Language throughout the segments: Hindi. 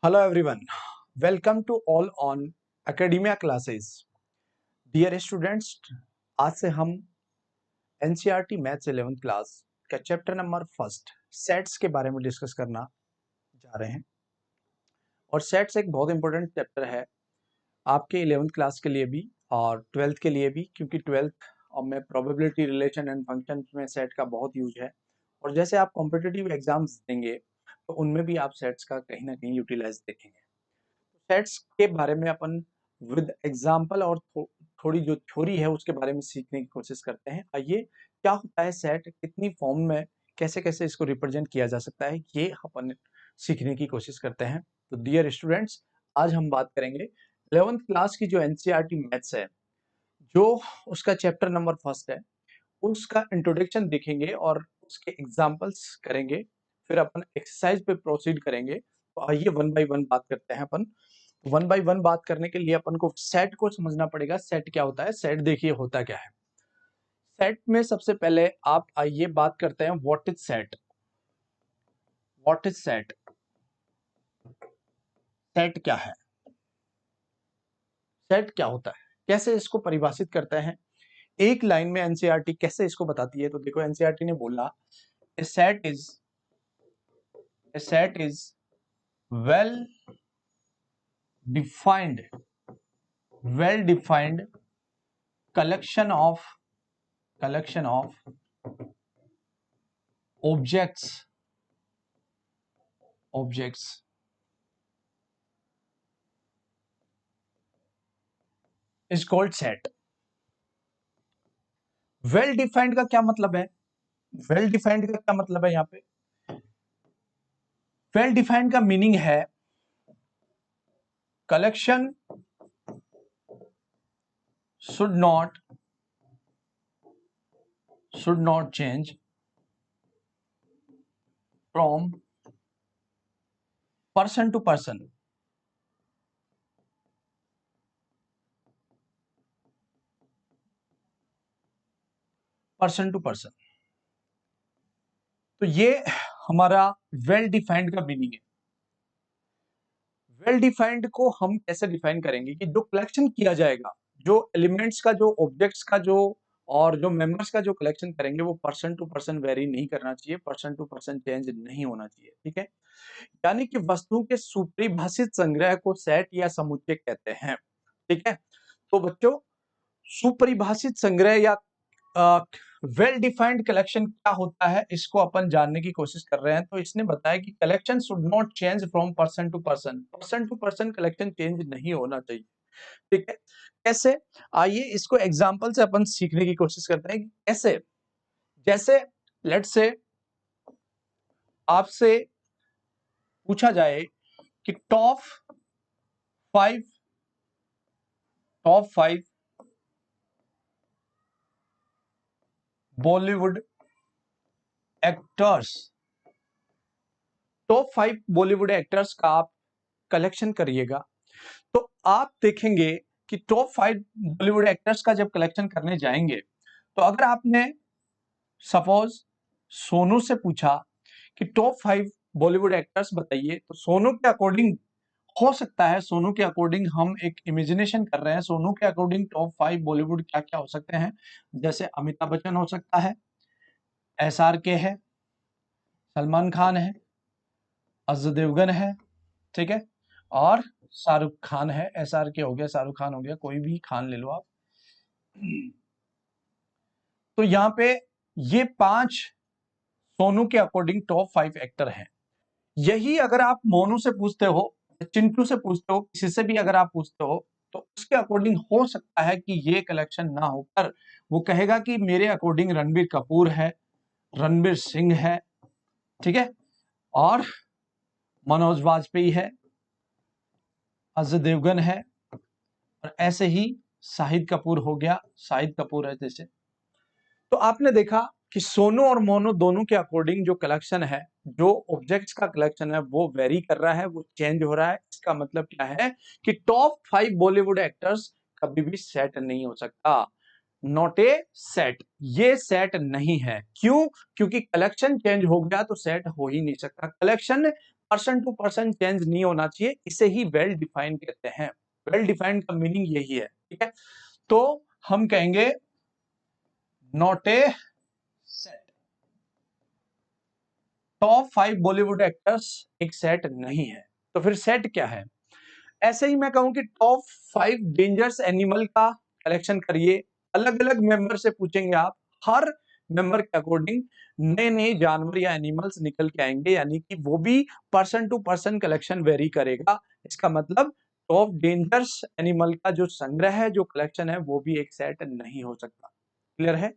Hello everyone, welcome to all on Academia classes. Dear students, आज से हम NCERT मैथ्स 11th क्लास का चैप्टर नंबर फर्स्ट सेट्स के बारे में डिस्कस करना जा रहे हैं। और सेट्स एक बहुत इंपॉर्टेंट चैप्टर है आपके 11th क्लास के लिए भी और 12th के लिए भी, क्योंकि 12th में प्रोबेबिलिटी रिलेशन एंड फंक्शन में सेट का बहुत यूज है। और जैसे आप कॉम्पिटिटिव एग्जाम्स देंगे तो उनमें भी आप सेट्स का कहीं ना कहीं यूटिलाइज देखेंगे। सेट्स के बारे में अपन विद एग्जांपल और थोड़ी जो थ्योरी है उसके बारे में सीखने की कोशिश करते हैं। आइए, क्या होता है सेट, कितनी फॉर्म में, कैसे कैसे इसको रिप्रेजेंट किया जा सकता है, ये अपन सीखने की कोशिश करते हैं। तो डियर स्टूडेंट्स, आज हम बात करेंगे 11th क्लास की जो एनसीईआरटी मैथ्स है, जो उसका चैप्टर नंबर फर्स्ट है, उसका इंट्रोडक्शन देखेंगे और उसके एग्जाम्पल्स करेंगे। फिर अपन एक्सरसाइज पे प्रोसीड करेंगे। तो आइए वन बाय वन बात करते हैं। अपन वन बाय वन बात करने के लिए अपन को सेट को समझना पड़ेगा। सेट क्या होता है? सेट देखिए होता क्या है। सेट में सबसे पहले आप आइए बात करते हैं what is set. What is set? Set क्या है? सेट क्या होता है, कैसे इसको परिभाषित करते हैं, एक लाइन में एनसीईआरटी कैसे इसको बताती है। तो देखो, एनसीईआरटी ने बोला a set is well defined collection of objects is called set. Well defined का क्या मतलब है? वेल डिफाइंड का क्या मतलब है? यहाँ पे वेल डिफाइंड का मीनिंग है collection should not change from person to person. तो ये हमारा वेल डिफाइंड का मीनिंग है। वेल डिफाइंड को हम कैसे डिफाइन करेंगे कि जो कलेक्शन किया जाएगा, जो एलिमेंट्स का, जो ऑब्जेक्ट्स का, जो और जो मेंबर्स का जो कलेक्शन करेंगे, वो पर्सन टू पर्सन वेरी नहीं करना चाहिए, पर्सन टू पर्सन चेंज नहीं होना चाहिए। ठीक है, यानी कि वस्तुओं के सुपरिभाषित संग्रह को सेट या समुच्चय कहते हैं। ठीक है, तो बच्चों, सुपरिभाषित संग्रह या वेल डिफाइंड कलेक्शन क्या होता है, इसको अपन जानने की कोशिश कर रहे हैं। तो इसने बताया कि collection should not change from person to person collection change नहीं होना चाहिए। ठीक है, कैसे? आइए इसको एग्जांपल से अपन सीखने की कोशिश करते हैं कि कैसे। जैसे लेट से आपसे पूछा जाए कि top five Bollywood actors, top 5 Bollywood actors का आप कलेक्शन करिएगा। तो आप देखेंगे कि टॉप 5 बॉलीवुड एक्टर्स का जब कलेक्शन करने जाएंगे, तो अगर आपने सपोज सोनू से पूछा कि टॉप 5 बॉलीवुड एक्टर्स बताइए, तो सोनू के अकॉर्डिंग हो सकता है, सोनू के अकॉर्डिंग हम एक इमेजिनेशन कर रहे हैं, सोनू के अकॉर्डिंग टॉप 5 बॉलीवुड क्या क्या हो सकते हैं। जैसे अमिताभ बच्चन हो सकता है, SRK है, सलमान खान है, अजय देवगन है, ठीक है, और शाहरुख खान है। SRK हो गया, शाहरुख खान हो गया, कोई भी खान ले लो आप। तो यहाँ पे ये 5 सोनू के अकॉर्डिंग टॉप 5 एक्टर हैं। यही अगर आप मोनू से पूछते हो, चिंटू से पूछते हो, किसी से भी अगर आप पूछते हो, तो उसके अकॉर्डिंग हो सकता है कि ये कलेक्शन ना होकर वो कहेगा कि मेरे अकॉर्डिंग रणबीर कपूर है, रणबीर सिंह है, ठीक है, और मनोज वाजपेयी है, अजय देवगन है, और ऐसे ही शाहिद कपूर हो गया, शाहिद कपूर है जैसे। तो आपने देखा कि सोनू और मोनू दोनों के अकॉर्डिंग जो कलेक्शन है, जो ऑब्जेक्ट्स का कलेक्शन है, वो वेरी कर रहा है, वो चेंज हो रहा है। इसका मतलब क्या है कि टॉप 5 बॉलीवुड एक्टर्स कभी भी सेट नहीं हो सकता। नॉट ए सेट, ये सेट नहीं है। क्यों? क्योंकि कलेक्शन चेंज हो गया तो सेट हो ही नहीं सकता। Collection person to person change नहीं होना चाहिए, इसे ही वेल डिफाइंड कहते हैं। वेल डिफाइंड का मीनिंग यही है, ठीक है। तो हम कहेंगे not a set. Top 5 Bollywood actors एक सेट नहीं है, तो फिर सेट क्या है? ऐसे ही मैं कहूं कि टॉप 5 डेंजरस एनिमल का कलेक्शन करिए, अलग अलग मेंबर से पूछेंगे आप, हर मेंबर के अकॉर्डिंग नए नए जानवर या एनिमल्स निकल के आएंगे, यानी कि वो भी person to person collection vary करेगा। इसका मतलब टॉप डेंजरस एनिमल का जो संग्रह है, जो कलेक्शन है, वो भी एक सेट नहीं हो सकता। क्लियर है?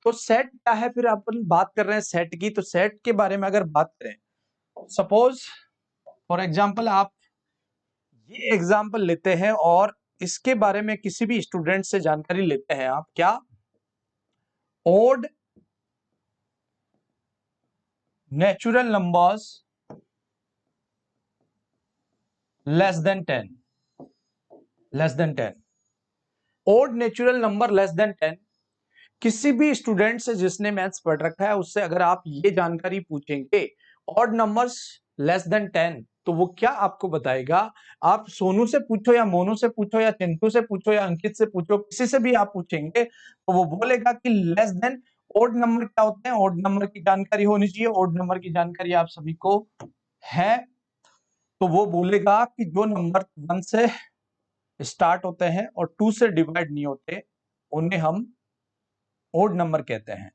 तो सेट क्या है? फिर अपन बात कर रहे हैं सेट की, तो सेट के बारे में अगर बात करें, सपोज फॉर एग्जाम्पल आप ये एग्जाम्पल लेते हैं और इसके बारे में किसी भी स्टूडेंट से जानकारी लेते हैं आप, क्या? Odd natural numbers less than 10, less than 10, odd natural number less than 10। किसी भी स्टूडेंट से जिसने मैथ्स पढ़ रखा है, उससे अगर आप ये जानकारी पूछेंगे ऑड नंबर्स लेस देन 10, तो वो क्या आपको बताएगा? आप सोनू से पूछो या मोनू से पूछो या चिंटू से पूछो या अंकित से पूछो, किसी से भी आप पूछेंगे तो वो बोलेगा कि लेस देन। ओड नंबर क्या होते हैं? ओड नंबर की जानकारी होनी चाहिए, ओड नंबर की जानकारी आप सभी को है। तो वो बोलेगा कि जो नंबर 1 से स्टार्ट होते हैं और 2 से डिवाइड नहीं होते, उन्हें हम ओड नंबर कहते हैं।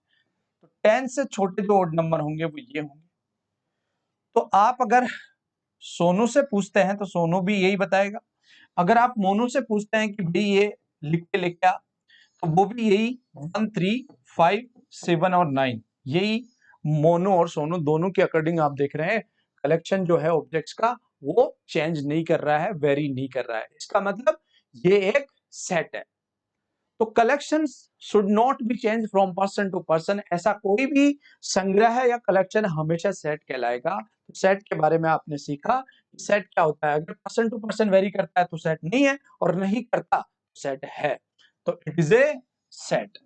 तो 10 से छोटे जो ओड नंबर होंगे वो ये होंगे। तो आप अगर सोनू से पूछते हैं तो सोनू भी यही बताएगा, अगर आप मोनू से पूछते हैं कि भाई ये लिख के लेके आ, तो वो भी यही 1, 3, 5, 7 और 9, यही मोनू और सोनू दोनों के अकॉर्डिंग आप देख रहे हैं कलेक्शन जो है ऑब्जेक्ट्स का, वो चेंज नहीं कर रहा है, वेरी नहीं कर रहा है। इसका मतलब ये एक सेट है। तो collection should not be change from person to person. ऐसा कोई भी संग्रह या कलेक्शन हमेशा सेट कहलाएगा। तो सेट के बारे में आपने सीखा, सेट क्या होता है। अगर पर्सन टू पर्सन वेरी करता है तो सेट नहीं है, और नहीं करता तो सेट है। तो इट इज ए सेट।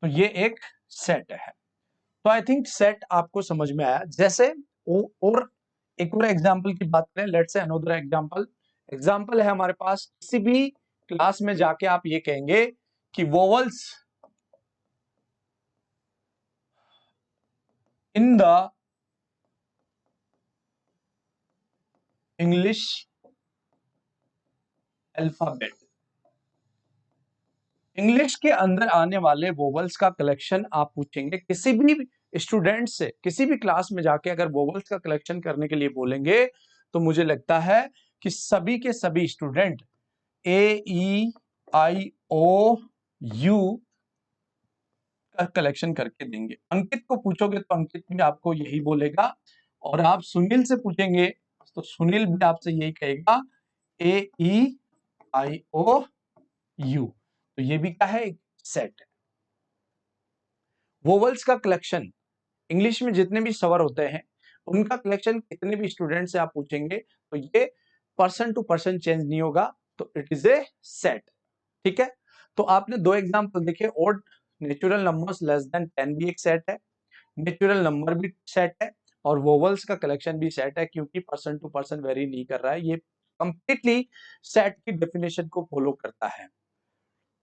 तो ये एक सेट है। तो आई थिंक सेट आपको समझ में आया। जैसे और एक और एग्जांपल की बात करें, let's say another example. Example है हमारे पास, किसी भी क्लास में जाके आप ये कहेंगे कि vowels in the English alphabet, English के अंदर आने वाले वोवल्स का कलेक्शन आप पूछेंगे किसी भी स्टूडेंट से। किसी भी क्लास में जाके अगर वोवल्स का कलेक्शन करने के लिए बोलेंगे, तो मुझे लगता है कि सभी के सभी student A E I O U का कलेक्शन करके देंगे। अंकित को पूछोगे तो अंकित भी आपको यही बोलेगा, और आप सुनील से पूछेंगे तो सुनील भी आपसे यही कहेगा, ए ई आई ओ यू। तो ये भी क्या है? एक सेट है। वोवल्स का कलेक्शन, इंग्लिश में जितने भी स्वर होते हैं उनका कलेक्शन कितने भी स्टूडेंट से आप पूछेंगे तो ये पर्सन टू पर्सन चेंज नहीं होगा। तो इट इज ए सेट। ठीक है। तो आपने दो एग्जांपल देखे, odd natural numbers less than 10 भी एक सेट है, नेचुरल नंबर भी सेट है, और वोवल्स का कलेक्शन भी सेट है, क्योंकि पर्सन टू पर्सन वेरी नहीं कर रहा है। ये कंप्लीटली सेट की डेफिनेशन को फॉलो करता है।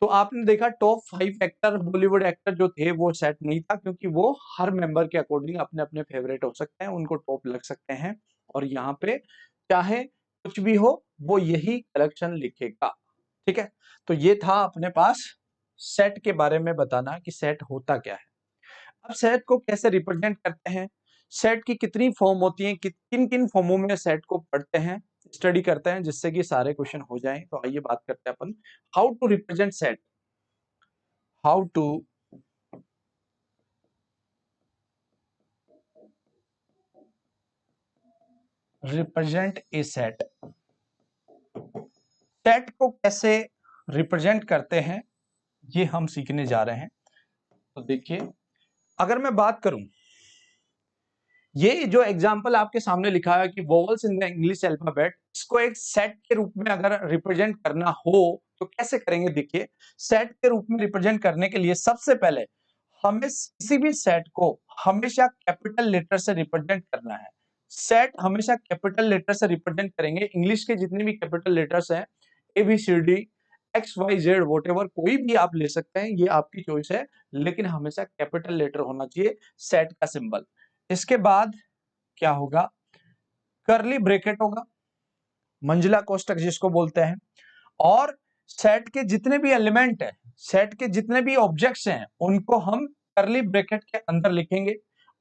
तो आपने देखा टॉप 5 एक्टर, बॉलीवुड एक्टर जो थे वो सेट नहीं था, क्योंकि वो हर मेंबर के अकॉर्डिंग अपने अपने फेवरेट हो सकते हैं, उनको टॉप लग सकते हैं, और यहाँ पे चाहे कुछ भी हो वो यही कलेक्शन लिखेगा। ठीक है। तो ये था अपने पास सेट के बारे में बताना कि सेट होता क्या है। अब सेट को कैसे रिप्रेजेंट करते हैं, सेट की कितनी फॉर्म होती है, किन किन फॉर्मों में सेट को पढ़ते हैं, स्टडी करते हैं, जिससे कि सारे क्वेश्चन हो जाएं। तो आइए बात करते हैं अपन how to represent set. How to represent a set. Set को कैसे रिप्रेजेंट करते हैं ये हम सीखने जा रहे हैं। तो देखिए, अगर मैं बात करूं, ये जो एग्जांपल आपके सामने लिखा है कि vowels in the English alphabet, इसको एक सेट के रूप में अगर रिप्रेजेंट करना हो तो कैसे करेंगे? देखिए, सेट के रूप में रिप्रेजेंट करने के लिए सबसे पहले हमें किसी भी सेट को हमेशा कैपिटल लेटर से रिप्रेजेंट करना है। सेट हमेशा कैपिटल लेटर से रिप्रेजेंट करेंगे। इंग्लिश के जितने भी कैपिटल लेटर्स हैं, ABCD XYZ वॉटेवर कोई भी आप ले सकते हैं, ये आपकी चॉइस है, लेकिन हमेशा कैपिटल लेटर होना चाहिए सेट का सिंबल। इसके बाद क्या होगा, करली ब्रैकेट होगा, मंजिला कोष्टक जिसको बोलते हैं, और सेट के जितने भी एलिमेंट है, सेट के जितने भी ऑब्जेक्ट्स हैं, उनको हम करली ब्रैकेट के अंदर लिखेंगे,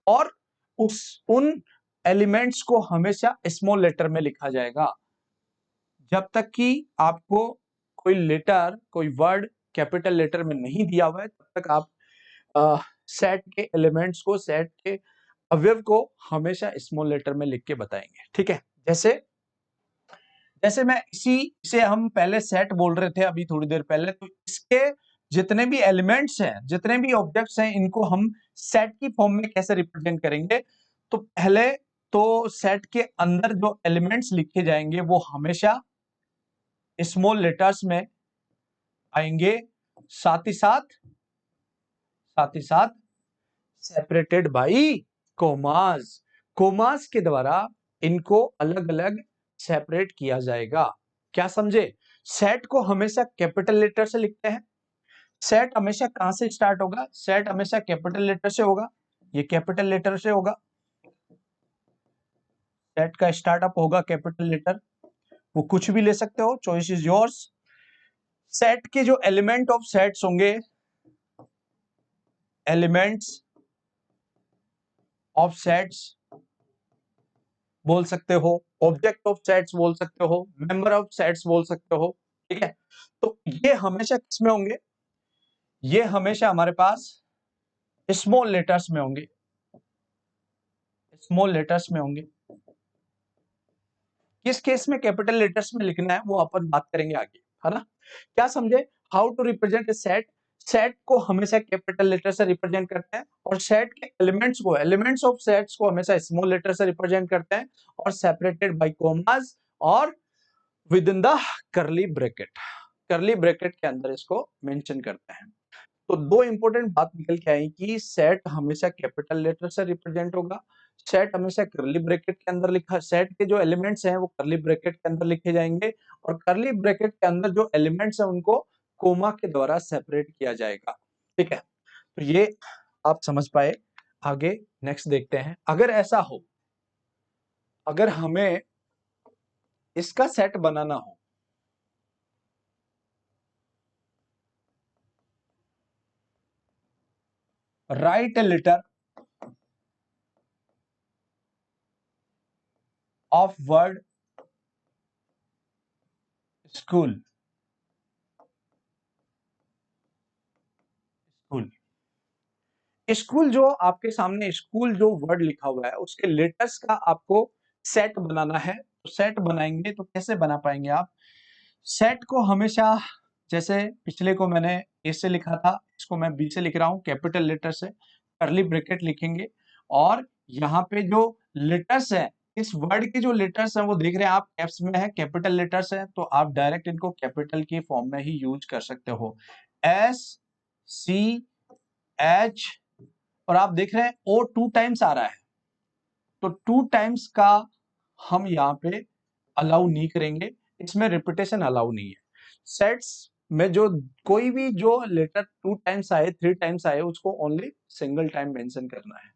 और उन एलिमेंट्स को हमेशा स्मॉल लेटर में लिखा जाएगा। जब तक कि आपको कोई लेटर, कोई वर्ड कैपिटल लेटर में नहीं दिया हुआ है, तब तक आप सेट के एलिमेंट्स को, सेट के अवयव को हमेशा स्मॉल लेटर में लिख के बताएंगे। ठीक है, जैसे जैसे मैं इसे हम पहले सेट बोल रहे थे अभी थोड़ी देर पहले, तो इसके जितने भी एलिमेंट्स हैं, जितने भी ऑब्जेक्ट्स हैं, इनको हम सेट की फॉर्म में कैसे रिप्रेजेंट करेंगे। तो पहले तो सेट के अंदर जो एलिमेंट्स लिखे जाएंगे वो हमेशा स्मॉल लेटर्स में आएंगे, साथ ही साथ सेपरेटेड बाई कोमास। कोमास के द्वारा इनको अलग अलग सेपरेट किया जाएगा। क्या समझे? सेट को हमेशा कैपिटल लेटर से लिखते हैं। सेट हमेशा कहां से स्टार्ट होगा? सेट हमेशा कैपिटल लेटर से होगा, ये कैपिटल लेटर से होगा, सेट का स्टार्टअप होगा कैपिटल लेटर। वो कुछ भी ले सकते हो, चॉइस इज योर्स। सेट के जो एलिमेंट ऑफ सेट्स होंगे, एलिमेंट्स ऑफ सेट्स बोल सकते हो, ऑब्जेक्ट ऑफ सेट्स बोल सकते हो, मेंबर ऑफ सेट्स बोल सकते हो। ठीक है, तो ये हमेशा किसमें होंगे? ये हमेशा हमारे पास स्मॉल लेटर्स में होंगे, स्मॉल लेटर्स में होंगे। किस केस में कैपिटल लेटर्स में लिखना है वो अपन बात करेंगे आगे, है ना? क्या समझे? How to represent a set. Set को हमेशा कैपिटल लेटर से रिप्रेजेंट करते हैं, और सेट के एलिमेंट्स को, एलिमेंट्स ऑफ सेट्स को हमेशा स्मॉल लेटर से रिप्रेजेंट करते हैं, और सेपरेटेड बाय कॉमास और विद इन द करली ब्रैकेट। करली ब्रैकेट के अंदर इसको मेंशन करते हैं। तो दो इंपॉर्टेंट बात निकल के आई कि सेट हमेशा कैपिटल लेटर से रिप्रेजेंट होगा, सेट हमेशा करली ब्रैकेट के अंदर लिखा, सेट के जो एलिमेंट्स हैं वो करली ब्रैकेट के अंदर लिखे जाएंगे, और करली ब्रैकेट के अंदर जो एलिमेंट्स हैं उनको कोमा के द्वारा सेपरेट किया जाएगा। ठीक है, तो ये आप समझ पाए। आगे नेक्स्ट देखते हैं। अगर ऐसा हो, अगर हमें इसका सेट बनाना हो, write a letter of word school. School, school जो आपके सामने, स्कूल जो वर्ड लिखा हुआ है उसके लेटर्स का आपको सेट बनाना है। तो सेट बनाएंगे तो कैसे बना पाएंगे आप? सेट को हमेशा, जैसे पिछले को मैंने ए से लिखा था, इसको मैं बी से लिख रहा हूं, कैपिटल लेटर से करली ब्रैकेट लिखेंगे, और यहाँ पे जो लेटर्स है, इस वर्ड के जो लेटर्स हैं वो देख रहे हैं आप कैप्स में है, कैपिटल लेटर्स है, तो आप डायरेक्ट इनको कैपिटल की फॉर्म में ही यूज कर सकते हो। SCH, और आप देख रहे हैं O 2 टाइम्स आ रहा है, तो 2 टाइम्स का हम यहाँ पे अलाउ नहीं करेंगे, इसमें रिपीटेशन अलाउ नहीं है। सेट्स में जो कोई भी जो लेटर 2 टाइम्स आए, 3 टाइम्स आए, उसको ओनली सिंगल टाइम मेंशन करना है।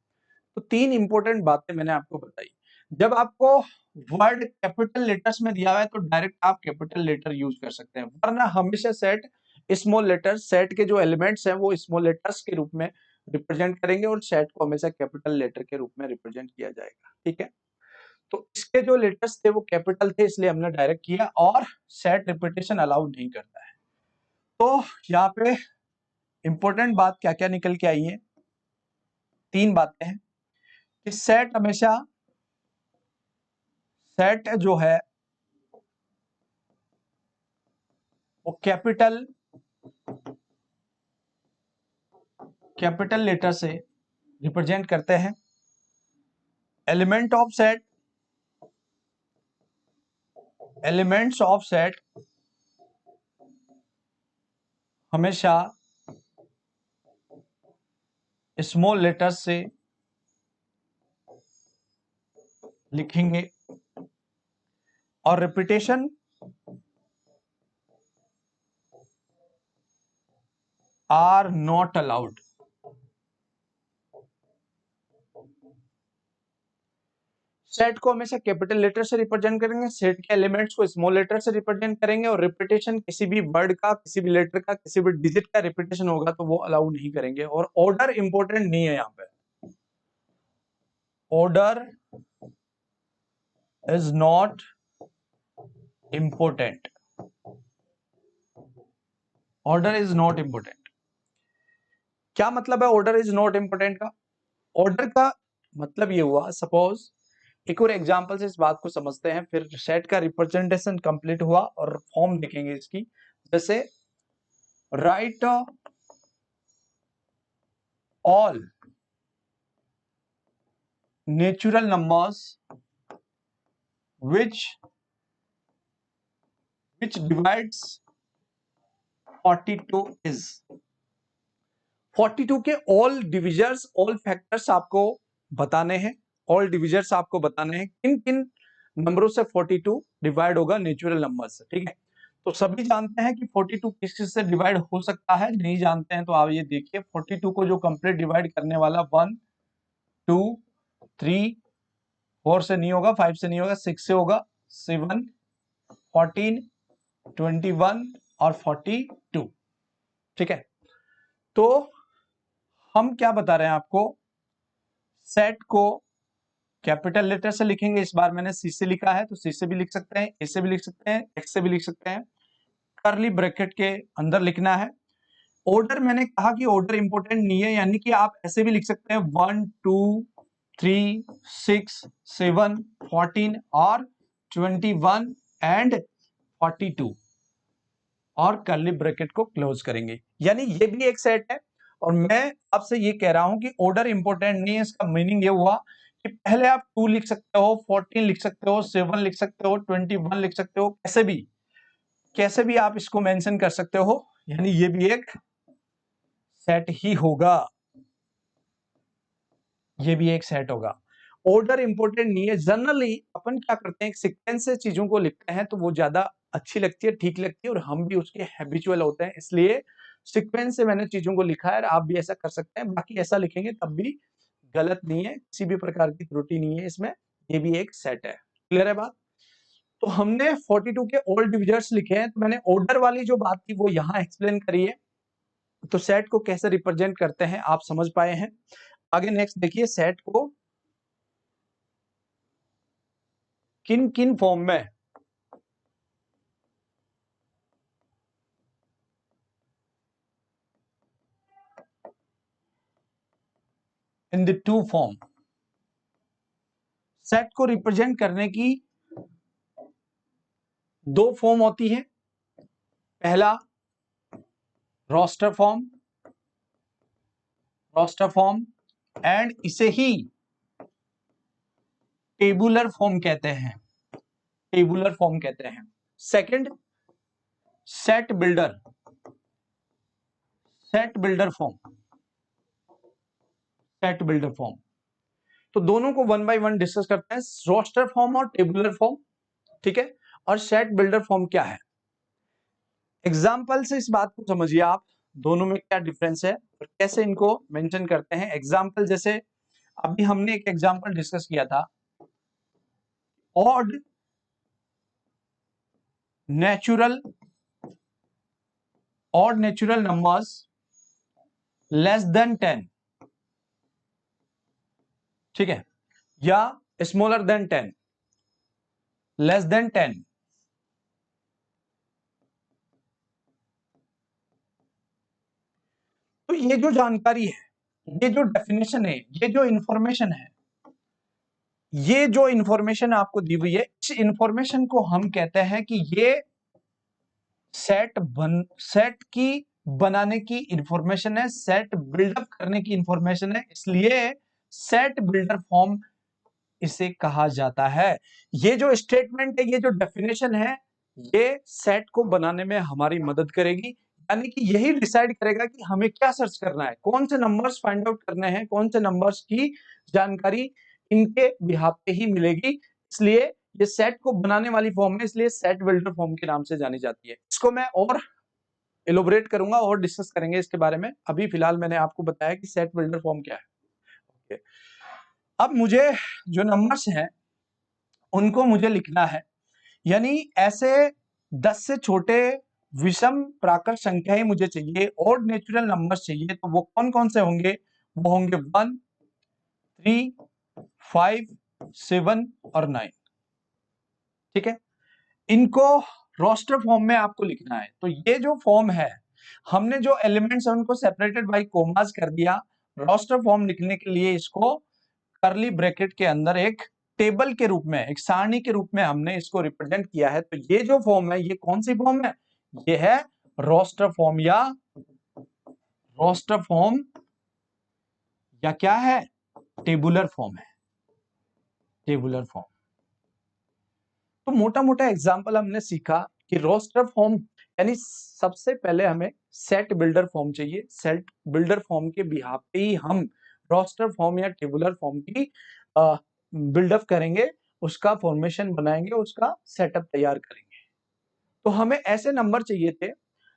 तो तीन इंपॉर्टेंट बातें मैंने आपको बताई। जब आपको वर्ड कैपिटल लेटर्स में दिया हुआ है तो डायरेक्ट आप कैपिटल लेटर यूज कर सकते हैं, वरना हमेशा सेट स्मॉल लेटर, सेट के जो एलिमेंट्स हैं वो स्मॉल लेटर्स के रूप में रिप्रेजेंट करेंगे, और सेट को हमेशा कैपिटल लेटर के रूप में रिप्रेजेंट किया जाएगा। ठीक है, तो इसके जो लेटर्स थे वो कैपिटल थे, इसलिए हमने डायरेक्ट किया, और सेट रिपीटेशन अलाउ नहीं करता है। तो यहाँ पे इंपॉर्टेंट बात क्या क्या निकल के आई है? तीन बातें हैं कि सेट हमेशा, सेट जो है वो कैपिटल लेटर से रिप्रेजेंट करते हैं। Element of set, elements of set हमेशा स्मॉल लेटर से लिखेंगे और repetition are not allowed. Set को हमेशा कैपिटल लेटर से रिप्रेजेंट करेंगे, सेट के एलिमेंट्स को स्मॉल लेटर से रिप्रेजेंट करेंगे, और रिपीटेशन किसी भी वर्ड का, किसी भी लेटर का, किसी भी डिजिट का रिपीटेशन होगा तो वो अलाउ नहीं करेंगे। और ऑर्डर इंपॉर्टेंट नहीं है यहाँ पे, order is not important, order is not important. क्या मतलब है ऑर्डर इज नॉट इंपॉर्टेंट का? ऑर्डर का मतलब ये हुआ, सपोज एक और एग्जांपल से इस बात को समझते हैं, फिर सेट का रिप्रेजेंटेशन कंप्लीट हुआ और फॉर्म देखेंगे इसकी। जैसे right all natural numbers which divides 42 is 42 के ऑल डिविजर्स, ऑल फैक्टर्स आपको बताने हैं, ऑल डिविजर्स आपको बताने हैं किन किन नंबरों से 42 डिवाइड होगा नेचुरल नंबर से। ठीक है, तो सभी जानते हैं कि 42 किस किस से डिवाइड हो सकता है, नहीं जानते हैं तो आप ये देखिए 42 को जो कंप्लीट डिवाइड करने वाला 1 2 3 4 से नहीं होगा, 5 से नहीं होगा, 6 से होगा, 7 14 21 और 42। ठीक है, तो हम क्या बता रहे हैं आपको, सेट को कैपिटल लेटर से लिखेंगे। इस बार मैंने सी से लिखा है तो सी से भी लिख सकते हैं, ए से भी लिख सकते हैं, एक्स से भी लिख सकते हैं, कर्ली ब्रैकेट के अंदर लिखना है। ऑर्डर मैंने कहा कि ऑर्डर इंपॉर्टेंट नहीं है, यानी कि आप ऐसे भी लिख सकते हैं 1 2 3 6 7 14 और 21 एंड 42 और कर्ली ब्रैकेट को क्लोज करेंगे, यानी ये भी एक सेट है। और मैं आपसे ये कह रहा हूं कि ऑर्डर इंपॉर्टेंट नहीं है। इसका मीनिंग ये हुआ कि पहले आप 2 लिख सकते हो, 14 लिख सकते हो, 7 लिख सकते हो, 21 लिख सकते हो, कैसे भी आप इसको मेंशन कर सकते हो, यानी ये भी एक सेट ही होगा, ये भी एक सेट होगा। ऑर्डर इंपॉर्टेंट नहीं है। जनरली अपन क्या करते हैं, एक सीक्वेंस से चीजों को लिखते हैं तो वो ज्यादा अच्छी लगती है, ठीक लगती है, और हम भी उसके हैबिचुअल होते हैं, इसलिए सीक्वेंस से मैंने चीजों को लिखा है। आप भी ऐसा कर सकते हैं, बाकी ऐसा लिखेंगे तब भी गलत नहीं है, किसी भी प्रकार की त्रुटि नहीं है इसमें, ये भी एक सेट है। क्लियर है बात? तो हमने 42 के ऑल डिविजर्स लिखे हैं, तो मैंने ऑर्डर वाली जो बात थी वो यहां एक्सप्लेन करी है। तो सेट को कैसे रिप्रेजेंट करते हैं आप समझ पाए हैं। आगे नेक्स्ट देखिए, सेट को किन किन फॉर्म में in the two form, set को रिप्रेजेंट करने की दो फॉर्म होती है। पहला रोस्टर फॉर्म एंड इसे ही टेबुलर फॉर्म कहते हैं, टेबुलर फॉर्म कहते हैं। Second set builder form, set builder form. तो दोनों को वन बाय वन डिस्कस करते हैं, रोस्टर फॉर्म और टेबुलर फॉर्म। ठीक है, और सेट बिल्डर फॉर्म क्या है, एग्जाम्पल से इस बात को समझिए आप, दोनों में क्या डिफरेंस है और कैसे इनको मेंशन करते हैं। एग्जाम्पल जैसे अभी हमने एक एग्जाम्पल डिस्कस किया था, odd natural numbers less than 10, ठीक है, या स्मॉलर देन 10, लेस देन 10। तो ये जो जानकारी है, ये जो डेफिनेशन है, ये जो इंफॉर्मेशन है, ये जो इंफॉर्मेशन आपको दी हुई है, इस इंफॉर्मेशन को हम कहते हैं कि ये सेट की बनाने की इंफॉर्मेशन है, सेट बिल्डअप करने की इंफॉर्मेशन है, इसलिए सेट बिल्डर फॉर्म इसे कहा जाता है। ये जो स्टेटमेंट है, ये जो डेफिनेशन है, ये सेट को बनाने में हमारी मदद करेगी, यानी कि यही डिसाइड करेगा कि हमें क्या सर्च करना है, कौन से नंबर्स फाइंड आउट करने हैं, कौन से नंबर्स की जानकारी इनके बिहाफ पे ही मिलेगी। इसलिए ये सेट को बनाने वाली फॉर्म है, इसलिए सेट बिल्डर फॉर्म के नाम से जानी जाती है। इसको मैं और एलोबरेट करूंगा और डिस्कस करेंगे इसके बारे में। अभी फिलहाल मैंने आपको बताया कि सेट बिल्डर फॉर्म क्या है। अब मुझे जो नंबर्स हैं उनको मुझे लिखना है, यानी ऐसे 10 से छोटे विषम प्राकृत संख्याएं मुझे चाहिए और नेचुरल नंबर्स चाहिए। तो वो कौन कौन से होंगे? वो होंगे 1, 3, 5, 7 और 9। ठीक है, इनको रोस्टर फॉर्म में आपको लिखना है। तो ये जो फॉर्म है, हमने जो एलिमेंट्स है उनको सेपरेटेड बाय कोमास कर दिया। रोस्टर फॉर्म लिखने के लिए इसको कर्ली ब्रैकेट के अंदर एक टेबल के रूप में, एक सारणी के रूप में हमने इसको रिप्रेजेंट किया है। तो ये जो फॉर्म है, ये कौन सी फॉर्म है? ये है रोस्टर फॉर्म, या रोस्टर फॉर्म, या क्या है? टेबुलर फॉर्म है, टेबुलर फॉर्म। तो मोटा मोटा एग्जांपल हमने सीखा कि रोस्टर फॉर्म, यानी सबसे पहले हमें सेट बिल्डर फॉर्म चाहिए। सेट बिल्डर फॉर्म के बिहाफ पे ही हम रोस्टर फॉर्म या टेबुलर फॉर्म की बिल्डअप करेंगे, उसका फॉर्मेशन बनाएंगे, उसका सेटअप तैयार करेंगे। तो हमें ऐसे नंबर चाहिए थे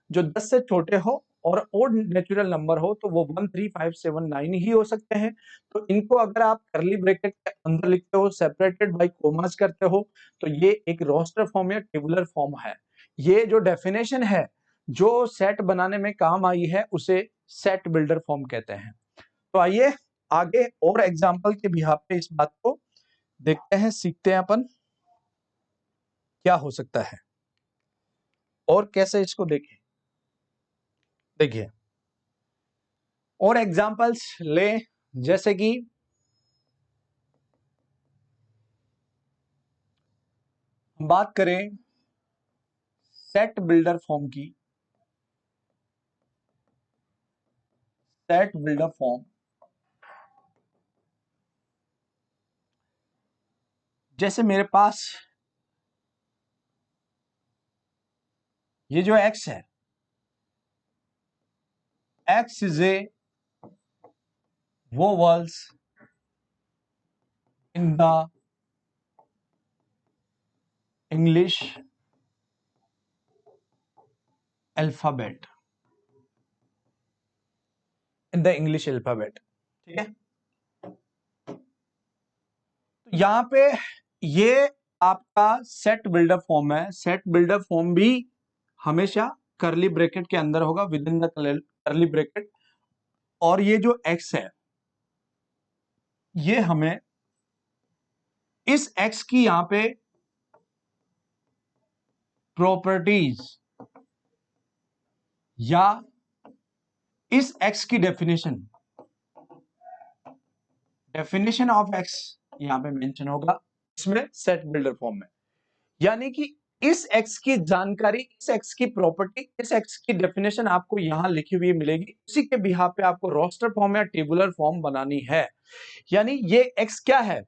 जो 10 से छोटे हो और ओड नेचुरल नंबर हो। तो वो 1, 3, 5, 7, 9 ही हो सकते हैं। तो इनको अगर आप कर्ली ब्रैकेट के अंदर लिखते हो, सेपरेटेड बाय कोमास करते हो, तो ये एक रोस्टर फॉर्म या टेबुलर फॉर्म है। ये जो डेफिनेशन है जो सेट बनाने में काम आई है, उसे सेट बिल्डर फॉर्म कहते हैं। तो आइए आगे और एग्जाम्पल के बिहाफ पे इस बात को देखते हैं, सीखते हैं अपन क्या हो सकता है और कैसे इसको देखें। देखिए और एग्जाम्पल्स ले, जैसे कि हम बात करें सेट बिल्डर फॉर्म की। सेट बिल्डर फॉर्म, जैसे मेरे पास ये जो x है, x is a vowels in the English alphabet, in the English alphabet। ठीक है, तो यहां पे ये आपका सेट बिल्डर फॉर्म है। सेट बिल्डर फॉर्म भी हमेशा कर्ली ब्रैकेट के अंदर होगा, with in the curly bracket. और ये जो x है, ये हमें इस x की यहां पे प्रॉपर्टीज या इस x की डेफिनेशन ऑफ x यहां पे मेंशन होगा इसमें सेट बिल्डर फॉर्म में। यानी कि इस x की जानकारी, इस x की प्रॉपर्टी, इस x की डेफिनेशन आपको यहां लिखी हुई मिलेगी। उसी के बिहाफ पे आपको रोस्टर फॉर्म या टेबुलर फॉर्म बनानी है। यानी ये x क्या है?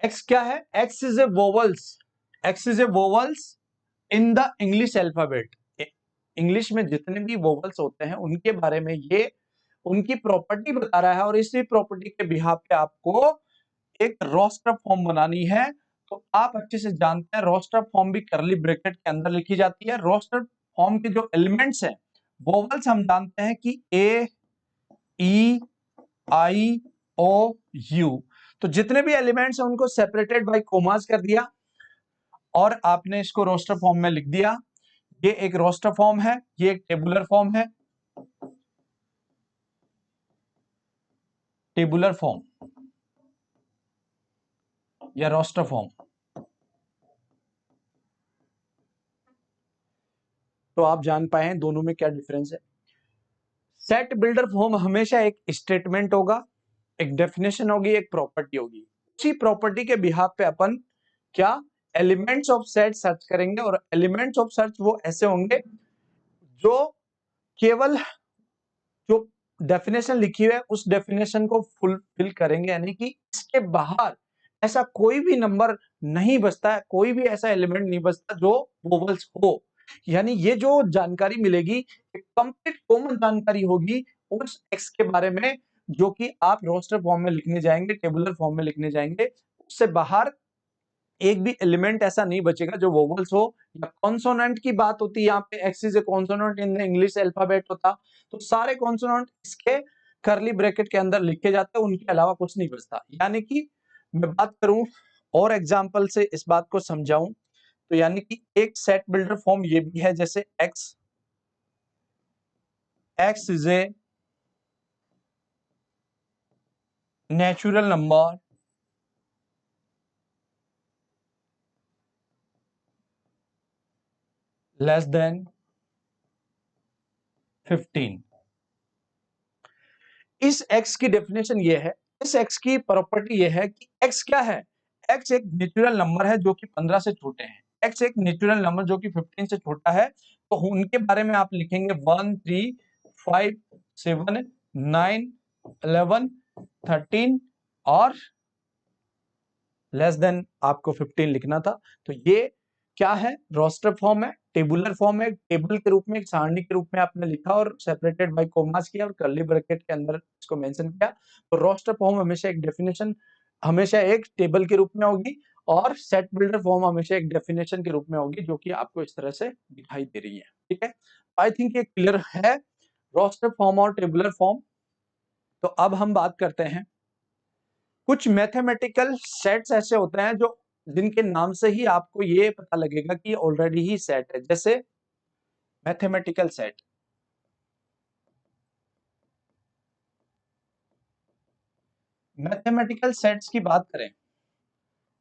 x क्या है? x is a vowels, x is a vowels in the English alphabet. English में जितने भी वोवल्स होते हैं उनके बारे में ये उनकी प्रॉपर्टी बता रहा है, और इसी प्रॉपर्टी के बिहाफ पे आपको एक रोस्टर फॉर्म बनानी है। तो आप अच्छे से जानते हैं रोस्टर फॉर्म भी कर्ली ब्रैकेट के अंदर लिखी जाती है। रोस्टर फॉर्म के जो एलिमेंट्स हैं, वोवल्स हम जानते हैं कि ए, ई, आई, ओ, यू। तो जितने भी एलिमेंट्स हैं उनको सेपरेटेड बाय कोमास कर दिया और आपने इसको रोस्टर फॉर्म में लिख दिया। ये एक रोस्टर फॉर्म है, ये एक टेबुलर फॉर्म है। टेबुलर फॉर्म या रोस्टर फॉर्म, तो आप जान पाए हैं दोनों में क्या डिफरेंस है। सेट बिल्डर फॉर्म हमेशा एक स्टेटमेंट होगा, एक डेफिनेशन होगी, एक प्रॉपर्टी होगी। उसी प्रॉपर्टी के बिहाफ पे अपन क्या एलिमेंट्स ऑफ सेट सर्च करेंगे, और एलिमेंट्स ऑफ सर्च वो ऐसे होंगे जो केवल जो डेफिनेशन लिखी हुई है उस डेफिनेशन को फुलफिल करेंगे। यानी कि इसके बाहर ऐसा कोई भी नंबर नहीं बचता है, कोई भी ऐसा एलिमेंट नहीं बचता जो वोवल्स हो। यानी ये जो जानकारी मिलेगी एक कंप्लीट कॉमन जानकारी होगी उस एक्स के बारे में, जो कि आप रोस्टर फॉर्म में लिखने जाएंगे, टेबुलर फॉर्म में लिखने जाएंगे। उससे बाहर एक भी एलिमेंट ऐसा नहीं बचेगा जो वोवल्स हो या कॉन्सोनेंट की बात होती है। यहाँ पे x is a consonant in the English alphabet होता, तो सारे कॉन्सोनेंट इसके करली ब्रैकेट के अंदर लिखे जाते हैं, उनके अलावा कुछ नहीं बचता। यानी कि मैं बात करूं और एग्जांपल से इस बात को समझाऊं, तो यानी कि एक सेट बिल्डर फॉर्म ये भी है, जैसे x is a natural number less then 15। इस x की डेफिनेशन ये है, इस x की प्रॉपर्टी ये है कि x क्या है, x एक नेचुरल नंबर है जो कि 15 से छोटे हैं, x एक नेचुरल नंबर जो कि 15 से छोटा है। तो उनके बारे में आप लिखेंगे 1 3 5 7 9 11 13 और लेस देन आपको 15 लिखना था। तो ये क्या है, रोस्टर फॉर्म है, टेबुलर फॉर्म है, टेबल के रूप में, एक सारणी के रूप में आपने लिखा और सेपरेटेड बाय कॉमास किया और कर्ली ब्रैकेट के अंदर इसको मेंशन किया। तो रोस्टर फॉर्म हमेशा एक डेफिनेशन, हमेशा एक टेबल के रूप में होगी और सेट बिल्डर फॉर्म हमेशा एक डेफिनेशन के रूप में होगी, जो कि आपको इस तरह से दिखाई दे रही है। ठीक है, आई थिंक ये क्लियर है रोस्टर फॉर्म और टेबुलर फॉर्म। तो अब हम बात करते हैं, कुछ मैथमेटिकल सेट्स ऐसे होते हैं जो जिनके नाम से ही आपको ये पता लगेगा कि ऑलरेडी ही सेट है। जैसे मैथमेटिकल सेट, मैथमेटिकल सेट्स की बात करें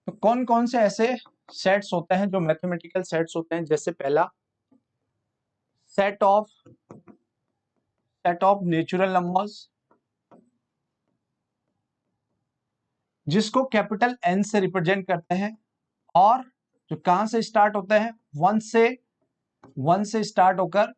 तो कौन कौन से ऐसे सेट्स होते हैं जो मैथमेटिकल सेट्स होते हैं। जैसे पहला सेट ऑफ नेचुरल नंबर्स, जिसको कैपिटल एन से रिप्रेजेंट करते हैं और जो कहां से स्टार्ट होते हैं, वन से स्टार्ट होकर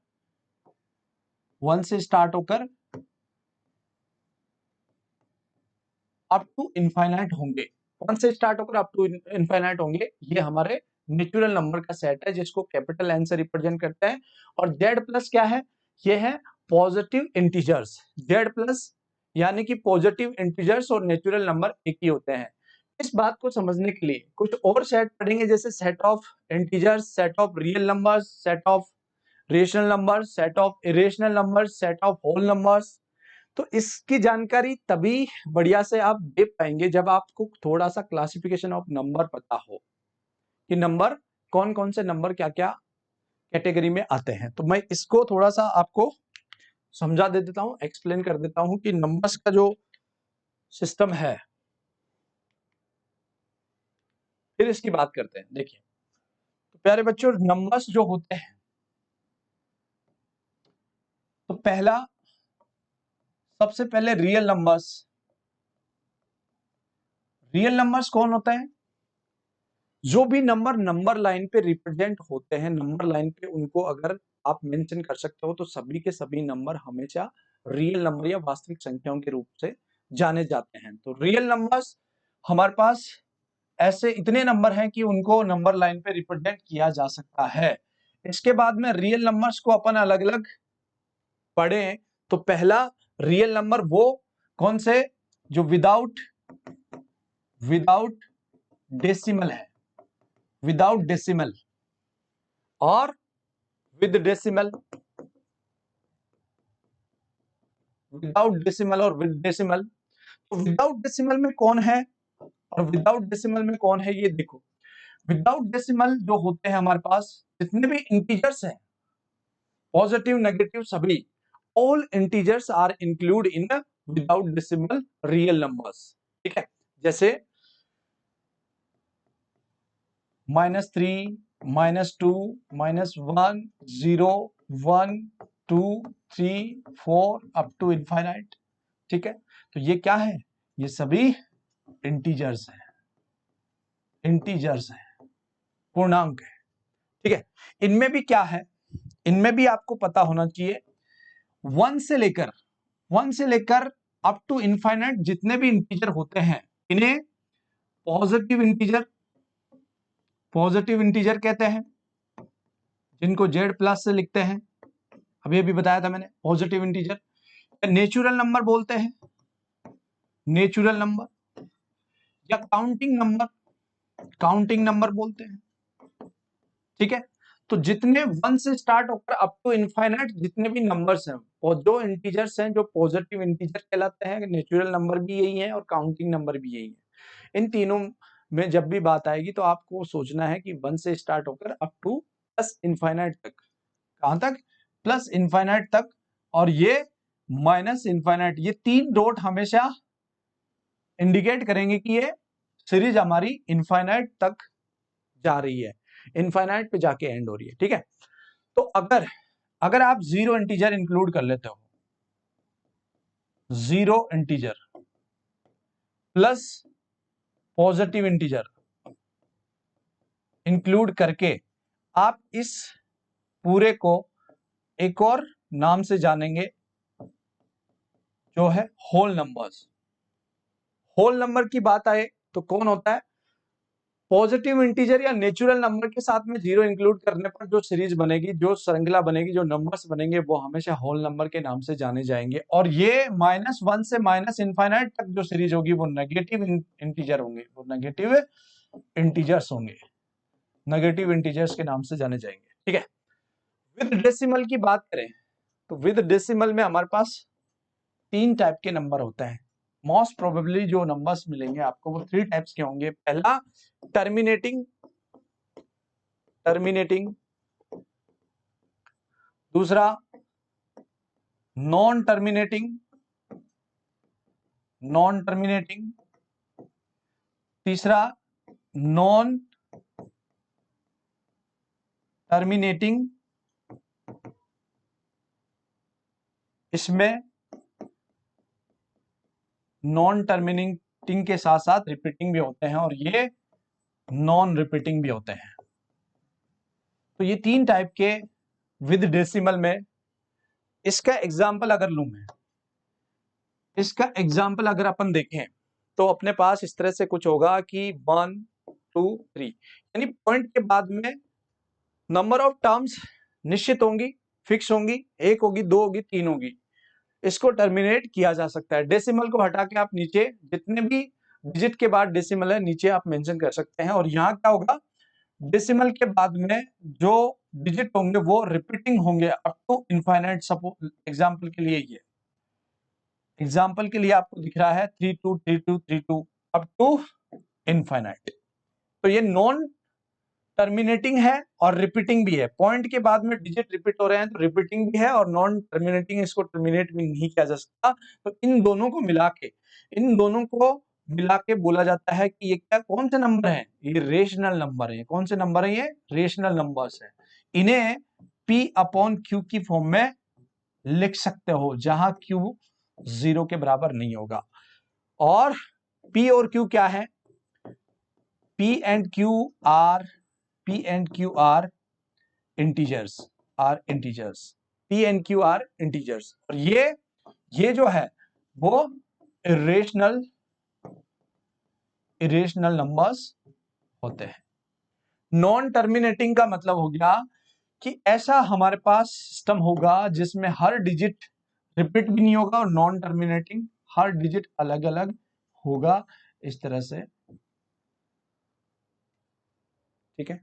अप टू इनफाइनाइट होंगे, वन से स्टार्ट होकर अप टू इनफाइनाइट होंगे। ये हमारे नेचुरल नंबर का सेट है जिसको कैपिटल एन से रिप्रेजेंट करते हैं। और जेड प्लस क्या है, ये है पॉजिटिव इंटीजर्स। जेड प्लस यानी कि पॉजिटिव इंटीजर्स और नेचुरल नंबर एक ही होते हैं। इस बात को समझने के लिए कुछ और सेट पढ़ेंगे, जैसे set of integers, set of real numbers, set of rational numbers, set of irrational numbers, set of whole numbers. तो इसकी जानकारी तभी बढ़िया से आप दे पाएंगे जब आपको थोड़ा सा क्लासिफिकेशन ऑफ नंबर पता हो कि नंबर कौन कौन से नंबर क्या क्या कैटेगरी में आते हैं। तो मैं इसको थोड़ा सा आपको समझा दे देता हूं, एक्सप्लेन कर देता हूं कि नंबर्स का जो सिस्टम है, फिर इसकी बात करते हैं। देखिए तो प्यारे बच्चों, नंबर्स जो होते हैं, तो पहला सबसे पहले रियल नंबर्स। रियल नंबर्स कौन होते हैं, जो भी नंबर लाइन पे रिप्रेजेंट होते हैं, नंबर लाइन पे उनको अगर आप मेंशन कर सकते हो तो सभी के सभी नंबर हमेशा रियल नंबर या वास्तविक संख्याओं के रूप से जाने जाते हैं। तो रियल नंबर्स हमारे पास ऐसे इतने नंबर हैं कि उनको नंबर लाइन पे रिप्रेजेंट किया जा सकता है। इसके बाद में रियल नंबर्स को अपन अलग अलग पढ़ें तो पहला रियल नंबर वो कौन से, जो विदाउट डेसिमल है, विदाउट डेसिमल और विद डेसिमल, विदाउट डेसिमल और विद डेसिमल। तो विदाउट डेसिमल में कौन है और विदाउट डेसिमल में कौन है, ये देखो। विदाउट डेसिमल जो होते हैं हमारे पास जितने भी इंटीजर्स हैं, पॉजिटिव नेगेटिव सभी, all integers are include in without decimal real numbers. ठीक है, जैसे -3 -2 -1 0 1 2 3 4 अप टू इनफाइनाइट। ठीक है, तो ये क्या है, ये सभी इंटीजर्स हैं, पूर्णांक है। ठीक है, इनमें भी क्या है, इनमें भी आपको पता होना चाहिए, वन से लेकर अप टू इनफाइनाइट जितने भी इंटीजर होते हैं इन्हें पॉजिटिव इंटीजर कहते हैं। जिनको जेड प्लस से लिखते हैं, अभी अभी बताया था मैंने, पॉजिटिव इंटीजर। नेचुरल नंबर बोलते हैं, नेचुरल नंबर, या काउंटिंग नंबर बोलते हैं। ठीक है, तो जितने 1 से स्टार्ट होकर अप टू इनफाइनाइट जितने भी नंबर्स हैं, और जो इंटीजर्स हैं जो पॉजिटिव इंटीजर कहलाते हैं, नेचुरल नंबर भी यही है और काउंटिंग नंबर भी यही है। इन तीनों में जब भी बात आएगी तो आपको सोचना है कि 1 से स्टार्ट होकर अप टू प्लस इनफाइनाइट तक, कहां तक, प्लस इनफाइनाइट तक, और ये माइनस इनफाइनाइट, ये 3 डॉट हमेशा इंडिकेट करेंगे कि ये सीरीज हमारी इनफाइनाइट तक जा रही है, इनफाइनाइट पे जाके एंड हो रही है। ठीक है, तो अगर आप जीरो इंटीजर इंक्लूड कर लेते हो, zero integer plus positive integer include करके आप इस पूरे को एक और नाम से जानेंगे, जो है होल नंबर्स। होल नंबर की बात आए तो कौन होता है, पॉजिटिव इंटीजर या नेचुरल नंबर के साथ में जीरो इंक्लूड करने पर जो सीरीज बनेगी, जो श्रृंखला बनेगी, जो नंबर्स बनेंगे, वो हमेशा होल नंबर के नाम से जाने जाएंगे। और ये -1 से माइनस इनफाइनाइट तक जो सीरीज होगी वो नेगेटिव इंटीजर होंगे, वो नेगेटिव इंटीजर्स होंगे, नेगेटिव इंटीजर्स के नाम से जाने जाएंगे। ठीक है, विद डेसिमल की बात करें तो विद डेसिमल में हमारे पास 3 टाइप के नंबर होते हैं। मोस्ट प्रोबेबली जो नंबर्स मिलेंगे आपको वो 3 टाइप्स के होंगे। पहला टर्मिनेटिंग, दूसरा नॉन टर्मिनेटिंग, तीसरा नॉन टर्मिनेटिंग। इसमें नॉन टर्मिनेटिंग के साथ साथ रिपीटिंग भी होते हैं और ये नॉन रिपीटिंग भी होते हैं। तो ये 3 टाइप के विद डेसिमल में। इसका एग्जाम्पल अगर लूं मैं, इसका एग्जाम्पल अगर अपन देखें तो अपने पास इस तरह से कुछ होगा कि 1 2 3, यानी पॉइंट के बाद में नंबर ऑफ टर्म्स निश्चित होंगी, फिक्स होंगी, 1 होगी, 2 होगी, 3 होगी। इसको टर्मिनेट किया जा सकता है। डेसिमल को हटा के आप नीचे जितने भी डिजिट के बाद डेसिमल है नीचे आप मेंशन कर सकते हैं। और यहाँ क्या होगा, डेसिमल के बाद में जो डिजिट होंगे वो रिपीटिंग होंगे up to infinite. Suppose example के लिए ये एग्जाम्पल के लिए आपको दिख रहा है 32 32 32 अप टू इनफाइनाइट। तो ये नॉन टर्मिनेटिंग है और रिपीटिंग भी है। पॉइंट के बाद में डिजिट रिपीट हो रहे हैं तो रिपीटिंग भी है और नॉन टर्मिनेटिंग, इसको टर्मिनेट भी नहीं किया जा सकता। तो इन दोनों को मिला के बोला जाता है कि ये क्या, कौन से नंबर है, ये रेशनल नंबर है। कौन से नंबर है, ये रेशनल नंबर्स है। इन्हें P अपॉन Q की फॉर्म में लिख सकते हो, जहां Q 0 के बराबर नहीं होगा। और P और Q क्या है, P and Q are integers, P and Q are integers। और ये जो है वो इरेशनल नंबर्स होते हैं। नॉन टर्मिनेटिंग का मतलब हो गया कि ऐसा हमारे पास सिस्टम होगा जिसमें हर डिजिट रिपीट भी नहीं होगा और नॉन टर्मिनेटिंग हर डिजिट अलग अलग होगा, इस तरह से। ठीक है,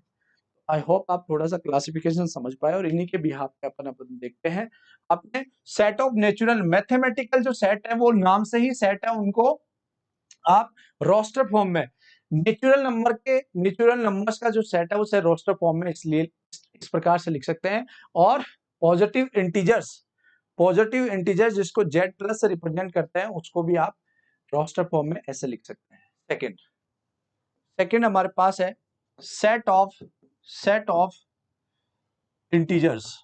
आई होप आप थोड़ा सा क्लासिफिकेशन समझ पाए। और इन्हीं के बिहाफ पे अपन देखते हैं अपने सेट ऑफ नेचुरल मैथमेटिकल जो सेट है, वो नाम से ही सेट है, उनको आप रोस्टर फॉर्म में नेचुरल नंबर्स का जो सेट है उसे रोस्टर फॉर्म में इसलिए इस प्रकार से लिख सकते हैं। और पॉजिटिव इंटीजर्स जिसको जेड प्लस से रिप्रेजेंट करते हैं उसको भी आप रोस्टर फॉर्म में ऐसे लिख सकते हैं। सेकंड हमारे पास है सेट ऑफ इंटीजर्स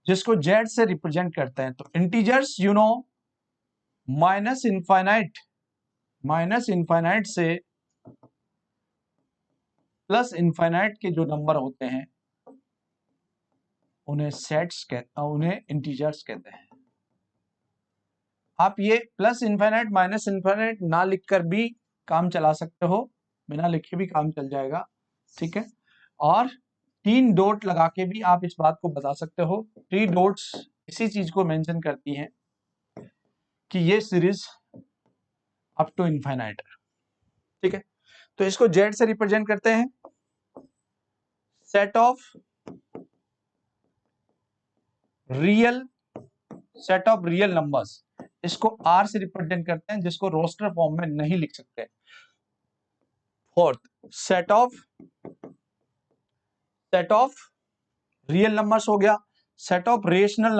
जिसको जेड से रिप्रेजेंट करते हैं। तो इंटीजर्स माइनस इनफाइनाइट से प्लस इनफाइनाइट के जो नंबर होते हैं उन्हें इंटीजर्स कहते हैं। आप ये प्लस इनफाइनाइट माइनस इनफाइनाइट ना लिखकर भी काम चला सकते हो, बिना लिखे भी काम चल जाएगा। ठीक है। और 3 डॉट लगा के भी आप इस बात को बता सकते हो। 3 डॉट्स इसी चीज को मेंशन करती हैं कि ये सीरीज अप टू इनफाइनाइट है। ठीक है, तो इसको जेड से रिप्रेजेंट करते हैं। सेट ऑफ रियल नंबर्स, इसको आर से रिप्रेजेंट करते हैं, जिसको रोस्टर फॉर्म में नहीं लिख सकते। Fourth, set of real numbers हो गया। सेट ऑफ रेशनल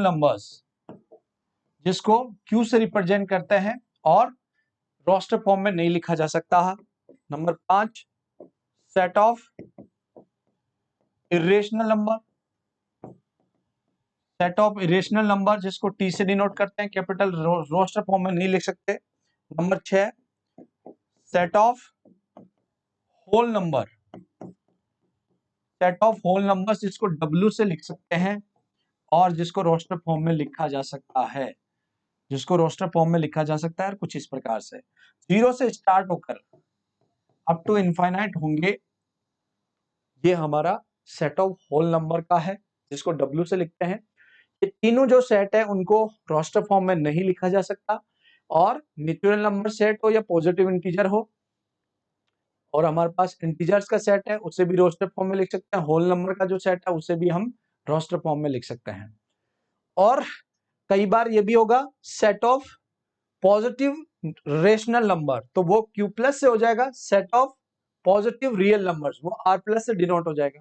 नंबर्स जिसको क्यू से रिप्रेजेंट करते हैं और रोस्टर फॉर्म में नहीं लिखा जा सकता है। Number 5, set of irrational number जिसको टी से डिनोट करते हैं, कैपिटल रोस्टर फॉर्म में नहीं लिख सकते। Number 6, set of whole number जिसको डब्ल्यू से लिख सकते हैं और जिसको रोस्टर फॉर्म में लिखा जा सकता है, कुछ इस प्रकार से 0 से स्टार्ट होकर अप टू इनफाइनाइट होंगे। ये हमारा सेट ऑफ होल नंबर का है, जिसको डब्ल्यू से लिखते हैं। ये तीनों जो सेट है उनको रोस्टर फॉर्म में नहीं लिखा जा सकता, और नेचुरल नंबर सेट हो या पॉजिटिव इंटीजर हो, और हमारे पास इंटीजर्स का सेट है उसे भी रोस्टर फॉर्म में लिख सकते हैं। होल नंबर का जो सेट है उसे भी हम रोस्टर फॉर्म में लिख सकते हैं। और कई बार ये भी होगा set of positive rational number, तो वो क्यू प्लस से हो जाएगा। Set of positive real numbers वो आर प्लस से डिनोट हो जाएगा।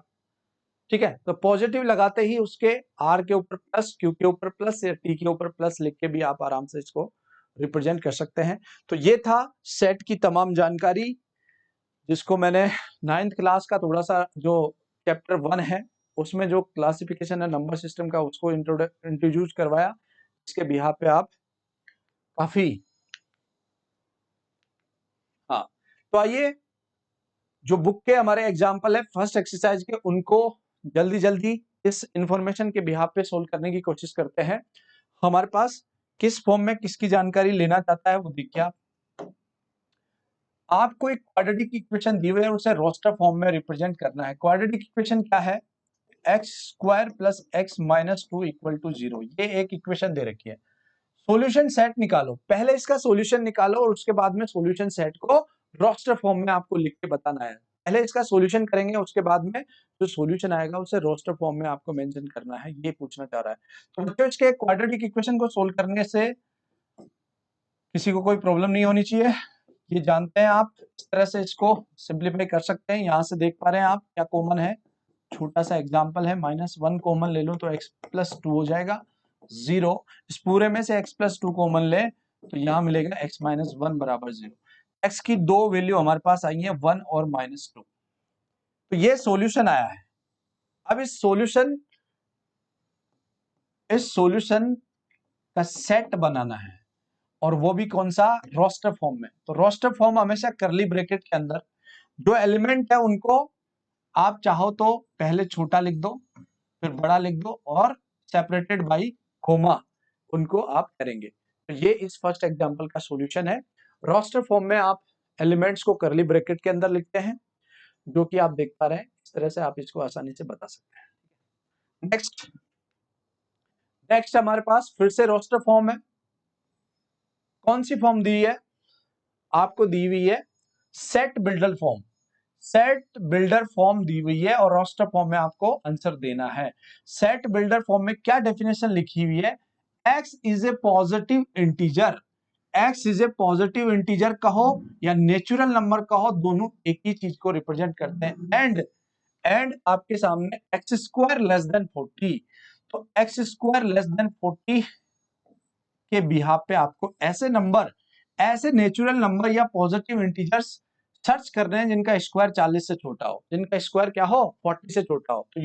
ठीक है, तो पॉजिटिव लगाते ही उसके आर के ऊपर प्लस, क्यू के ऊपर प्लस या टी के ऊपर प्लस लिख के भी आप आराम से इसको रिप्रेजेंट कर सकते हैं। तो ये था सेट की तमाम जानकारी, जिसको मैंने 9th क्लास का थोड़ा सा जो चैप्टर 1 है उसमें जो क्लासिफिकेशन है नंबर सिस्टम का उसको इंट्रोड्यूस करवाया। इसके बिहाफ पे आप काफी हाँ, तो आइए जो बुक के हमारे एग्जाम्पल है फर्स्ट एक्सरसाइज के, उनको जल्दी जल्दी इस इंफॉर्मेशन के बिहाफ पे सोल्व करने की कोशिश करते हैं। हमारे पास किस फॉर्म में किसकी जानकारी लेना चाहता है वो देखिए। आपको एक क्वाड्रेटिक इक्वेशन दी हुई है, उसे रोस्टर फॉर्म में रिप्रेजेंट करना है। क्वाड्रेटिक इक्वेशन क्या है? X square plus x minus 2 equal to 0, ये एक इक्वेशन दे रखी है। सॉल्यूशन सेट निकालो, पहले इसका सॉल्यूशन निकालो और उसके बाद में सॉल्यूशन सेट को रोस्टर फॉर्म में आपको लिख के बताना है। पहले इसका सॉल्यूशन करेंगे, उसके बाद में जो सॉल्यूशन आएगा उसे रोस्टर फॉर्म में आपको मेंशन करना है, ये पूछना चाह रहा है। तो बच्चों इसके क्वाड्रेटिक इक्वेशन को सोल्व करने से किसी को कोई प्रॉब्लम नहीं होनी चाहिए, ये जानते हैं आप। इस तरह से इसको सिंप्लीफाई कर सकते हैं। यहाँ से देख पा रहे हैं आप क्या कॉमन है, छोटा सा एग्जांपल है, -1 कॉमन ले लो तो x प्लस 2 हो जाएगा 0। इस पूरे में से x प्लस 2 कॉमन ले तो यहाँ मिलेगा x माइनस 1 बराबर 0। x की दो वैल्यू हमारे पास आई है 1 और -2, तो ये सॉल्यूशन आया है। अब इस सॉल्यूशन का सेट बनाना है, और वो भी कौन सा? रोस्टर फॉर्म में। तो रोस्टर फॉर्म हमेशा करली ब्रैकेट के अंदर जो एलिमेंट है उनको आप चाहो तो पहले छोटा लिख दो, फिर बड़ा लिख दो, और सेपरेटेड बाय कोमा उनको आप करेंगे। तो ये इस फर्स्ट एग्जांपल का सॉल्यूशन है। रोस्टर फॉर्म में आप एलिमेंट्स को करली ब्रैकेट के अंदर लिखते हैं, जो कि आप देख पा रहे हैं। इस तरह से आप इसको आसानी से बता सकते हैं। नेक्स्ट हमारे पास फिर से रोस्टर फॉर्म है। कौन सी फॉर्म दी है? आपको दी हुई है सेट बिल्डर फॉर्म दी हुई है, और रोस्टर फॉर्म में आपको आंसर देना है। सेट बिल्डर फॉर्म में क्या डेफिनेशन लिखी हुई है? x is a positive integer कहो या नेचुरल नंबर कहो, दोनों एक ही चीज को रिप्रेजेंट करते हैं। एंड आपके सामने x स्क्वायर लेस देन 40, तो x स्क्वायर लेस देन 40 के बिहाफ पे आपको ऐसे नेचुरल नंबर या पॉजिटिव इंटीजर्स सर्च कर रहे हैं जिनका स्क्वायर 40 से छोटा हो, जिनका स्क्वायर क्या हो? 40 से छोटा हो। तो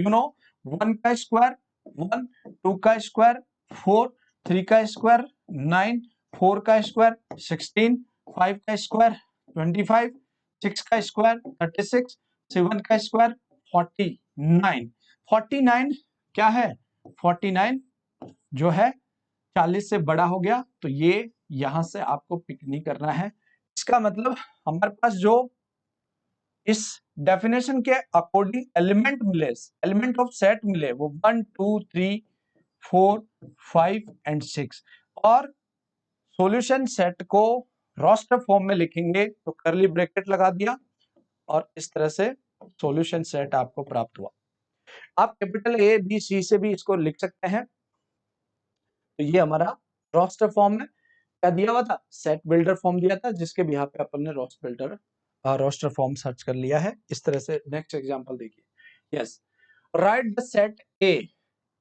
1 का स्क्वायर 1, 2 का स्क्वायर 4, 3 का स्क्वायर 9, 4 का स्क्वायर 16, 5 का स्क्वायर 25, 6 का स्क्वायर 36, 7 का स्क्वायर 49। 49 क्या है? 49 जो है 40 से बड़ा हो गया, तो ये यहां से आपको पिक नहीं करना है। इसका मतलब हमारे पास जो इस डेफिनेशन के अकॉर्डिंग एलिमेंट मिले, एलिमेंट ऑफ सेट मिले, वो 1 2 3 4 5 एंड 6, और सॉल्यूशन सेट को रोस्टर फॉर्म में लिखेंगे तो करली ब्रैकेट लगा दिया और इस तरह से सॉल्यूशन सेट आपको प्राप्त हुआ। आप कैपिटल ए बी सी से भी इसको लिख सकते हैं। तो ये हमारा रोस्टर फॉर्म में क्या दिया हुआ था, सेट बिल्डर फॉर्म दिया था, जिसके भी यहाँ पे अपन ने रोस्टर फॉर्म सर्च कर लिया है। इस तरह से नेक्स्ट एग्जांपल देखिए। Yes, right the set A.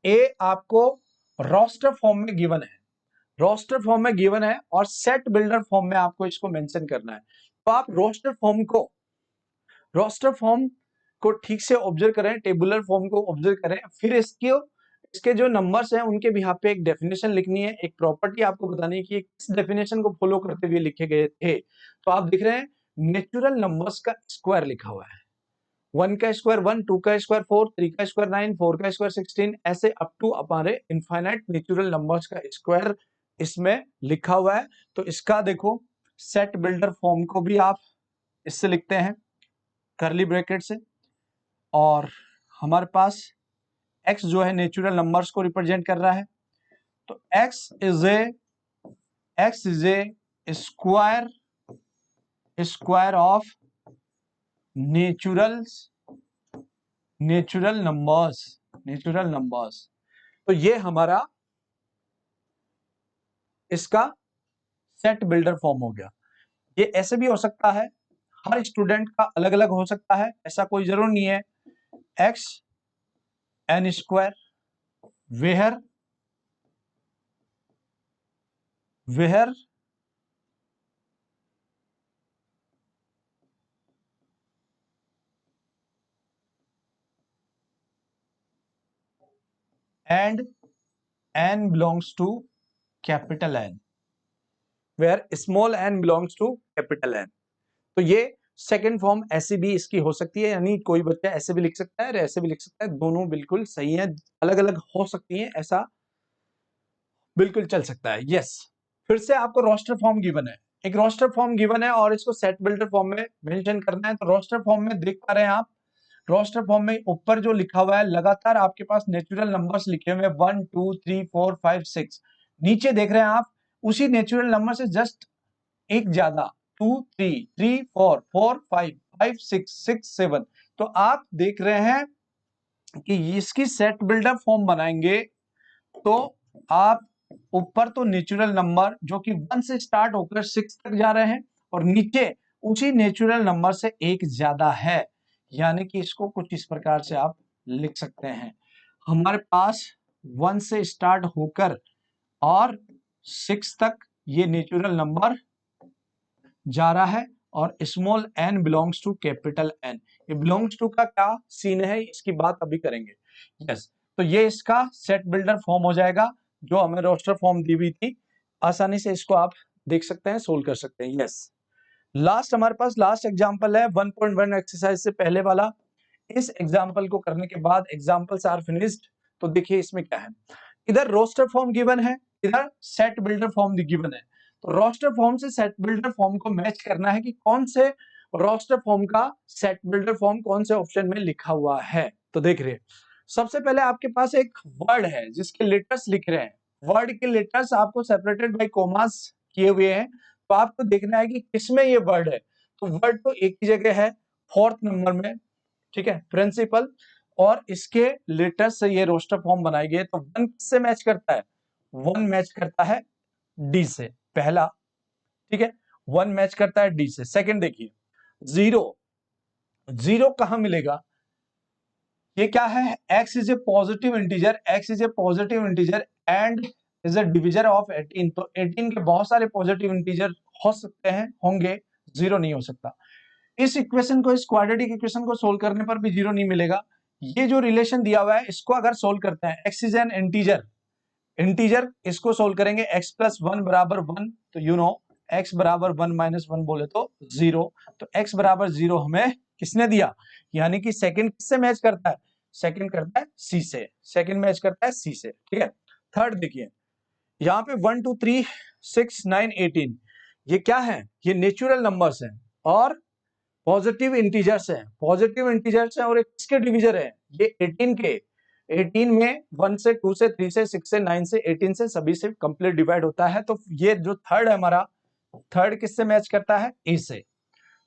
A आपको रोस्टर फॉर्म में गिवन है, रोस्टर फॉर्म में गिवन है, और सेट बिल्डर फॉर्म में आपको इसको मेंशन करना है। तो आप रोस्टर फॉर्म को ठीक से ऑब्जर्व करें, टेबुलर फॉर्म को ऑब्जर्व करें, फिर इसके जो नंबर्स हैं उनके भी यहाँ पे एक डेफिनेशन लिखनी है, एक प्रॉपर्टी आपको बतानी है कि किस डेफिनेशन को फॉलो करते हुए लिखे गए थे। तो आप देख रहे हैं नेचुरल नंबर्स का स्क्वायर लिखा हुआ है, 1 का स्क्वायर 1, 2 का स्क्वायर 4, 3 का स्क्वायर 9, 4 का स्क्वायर 16, ऐसे अप टू हमारे इनफाइनाइट नेचुरल नंबर्स का स्क्वायर इसमें लिखा हुआ है। तो इसका देखो सेट बिल्डर फॉर्म को भी आप इससे लिखते हैं करली ब्रैकेट से, और हमारे पास x जो है नेचुरल नंबर्स को रिप्रेजेंट कर रहा है, तो x is a square of natural numbers. तो ये हमारा इसका सेट बिल्डर फॉर्म हो गया। ये ऐसे भी हो सकता है, हर स्टूडेंट का अलग अलग हो सकता है, ऐसा कोई जरूर नहीं है। X n square where and n belongs to capital N, where small n belongs to capital N। तो ये सेकेंड फॉर्म ऐसी भी इसकी हो सकती है, यानी कोई बच्चा ऐसे भी लिख सकता है और ऐसे भी लिख सकता है, दोनों बिल्कुल सही है, अलग अलग हो सकती है, ऐसा बिल्कुल चल सकता है। यस, फिर से आपको रोस्टर फॉर्म गिवन है, एक रोस्टर फॉर्म गिवन है और इसको सेट बिल्डर फॉर्म में मेंशन करना है। तो रोस्टर फॉर्म में देख पा रहे हैं आप, रोस्टर फॉर्म में ऊपर जो लिखा हुआ है लगातार आपके पास नेचुरल नंबर्स लिखे हुए हैं 1 2 3 4 5 6, नीचे देख रहे हैं आप उसी नेचुरल नंबर से जस्ट एक ज्यादा 2 3 3 4 4 5 5 6 6 7। तो आप देख रहे हैं कि इसकी सेट बिल्डर फॉर्म बनाएंगे तो आप ऊपर तो नेचुरल नंबर जो कि 1 से स्टार्ट होकर 6 तक जा रहे हैं, और नीचे उसी नेचुरल नंबर से एक ज्यादा है, यानी कि इसको कुछ इस प्रकार से आप लिख सकते हैं। हमारे पास 1 से स्टार्ट होकर और 6 तक ये नेचुरल नंबर जा रहा है, और small n belongs to capital N। ये बिलोंग्स टू का क्या सीन है इसकी बात अभी करेंगे। यस, तो ये इसका सेट बिल्डर फॉर्म हो जाएगा जो हमें रोस्टर फॉर्म दी हुई थी। आसानी से इसको आप देख सकते हैं, सोल्व कर सकते हैं। यस, लास्ट हमारे पास लास्ट एग्जांपल है 1.1 एक्सरसाइज से पहले वाला। इस एग्जांपल को करने के बाद एग्जांपल्स आर फिनिश्ड। तो देखिए इसमें क्या है, इधर रोस्टर फॉर्म गिवन है, इधर सेट बिल्डर फॉर्म गिवन है। तो रोस्टर फॉर्म से सेट बिल्डर फॉर्म को मैच करना है कि कौन से रोस्टर फॉर्म का सेट बिल्डर फॉर्म कौन से ऑप्शन में लिखा हुआ है। तो देख रहे हैं, सबसे पहले आपके पास एक वर्ड है जिसके लेटर्स लिख रहे हैं, वर्ड के लेटर्स आपको सेपरेटेड बाय कोमास किए हुए हैं। तो आपको देखना है कि किसमें ये वर्ड है। तो वर्ड तो एक ही जगह है, 4th नंबर में, ठीक है, प्रिंसिपल, और इसके लेटर्स से ये रोस्टर फॉर्म बनाई गई। तो 1 किससे मैच करता है, 1 मैच करता है डी से, पहला, ठीक है, 1 मैच करता है डी से। सेकंड देखिए, 0 कहां मिलेगा, ये क्या है, x is a positive integer, x is a positive integer and is a divisor of 18। तो 18 के बहुत सारे पॉजिटिव इंटीजर हो सकते हैं, होंगे, 0 नहीं हो सकता। इस इक्वेशन को, इस क्वाड्रेटिक इक्वेशन को सोल्व करने पर भी 0 नहीं मिलेगा। ये जो रिलेशन दिया हुआ है इसको अगर सोल्व करते हैं, x इज एन इंटीजर, इसको सोल्व करेंगे, x प्लस 1 बराबर 1, तो यू नो x बराबर 1 माइनस 1 बोले तो 0। तो x बराबर 0 हमें किसने दिया, यानी कि सेकंड किससे मैच करता है, सेकंड करता है सी से, सेकंड मैच करता है सी से, ठीक है। थर्ड देखिए, यहाँ पे 1 2 3 6 9 18, ये क्या है, ये नेचुरल नंबर्स हैं, और पॉजिटिव इंटीजर्स हैं, पॉजिटिव इंटीजर्स हैं और एक किसके डिविजर है, ये 18 के, 18 में 1 से 2 से 3 से 6 से 9 से 18 से सभी से कंप्लीट डिवाइड होता है। तो ये जो थर्ड है हमारा, थर्ड किससे मैच करता है, ए से,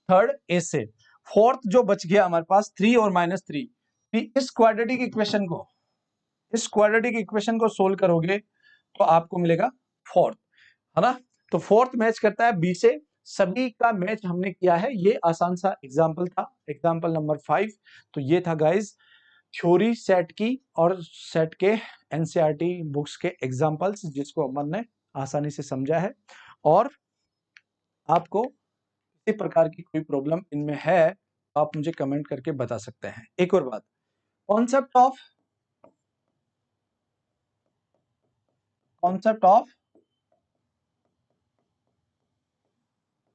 थर्ड ए से। फोर्थ जो बच गया हमारे पास 3 और -3, इस क्वाड्रेटिक इक्वेशन को, इस क्वाड्रेटिक इक्वेशन को सोल्व करोगे तो आपको मिलेगा फोर्थ, है ना। तो फोर्थ मैच करता है बी से। सभी का मैच हमने किया है, ये आसान सा एग्जांपल था, एग्जांपल नंबर 5। तो ये था गाइस थ्योरी सेट की और सेट के एनसीईआरटी बुक्स के एग्जांपल्स, जिसको अमन ने आसानी से समझा है। और आपको किसी प्रकार की कोई प्रॉब्लम इनमें है तो आप मुझे कमेंट करके बता सकते हैं। एक और बात, कॉन्सेप्ट ऑफ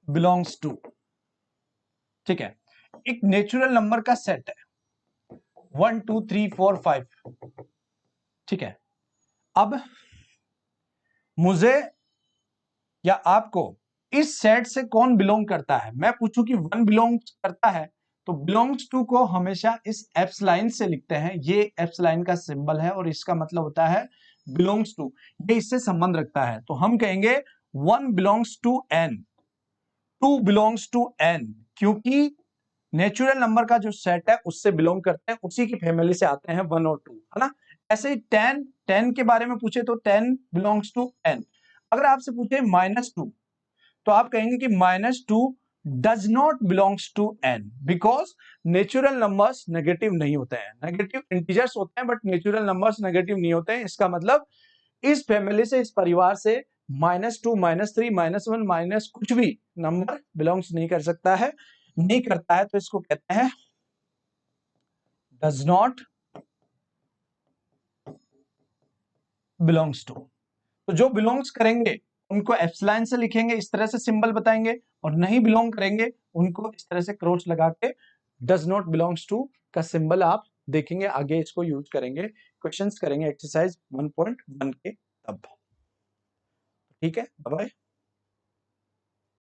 बिलोंग्स टू, ठीक है, एक नेचुरल नंबर का सेट है 1 2 3 4 5, ठीक है। अब मुझे या आपको इस सेट से कौन बिलोंग करता है, मैं पूछूं कि 1 बिलोंग्स करता है, तो बिलोंग्स टू को हमेशा इस एप्स लाइन से लिखते हैं, ये एप्स लाइन का सिंबल है और इसका मतलब होता है बिलोंग्स टू, ये इससे संबंध रखता है। तो हम कहेंगे 1 belongs to n, 2 belongs to n, क्योंकि नेचुरल नंबर का जो सेट है उससे बिलोंग करते हैं, उसी की फैमिली से आते हैं 1 और 2, है ना। ऐसे ही 10 के बारे में पूछे तो 10 बिलोंग्स टू n। अगर आपसे पूछे -2 तो आप कहेंगे कि -2 does not belongs to n, because natural numbers negative नहीं होते हैं, नेगेटिव इंटीजर्स होते हैं बट नेचुरल नंबर्स नेगेटिव नहीं होते हैं। इसका मतलब इस फैमिली से, इस परिवार से -2 -3 -1 माइनस कुछ भी नंबर बिलोंग्स नहीं कर सकता है, नहीं करता है, तो इसको कहते हैं डज नॉट बिलोंग्स टू। तो जो बिलोंग्स करेंगे उनको एप्सिलॉन से लिखेंगे, इस तरह से सिंबल बताएंगे, और नहीं बिलोंग करेंगे उनको इस तरह से क्रॉस लगा के डज नॉट बिलोंग्स टू का सिंबल आप देखेंगे। आगे इसको यूज करेंगे, क्वेश्चंस करेंगे एक्सरसाइज 1.1 के तब। ठीक है, बाय बाय।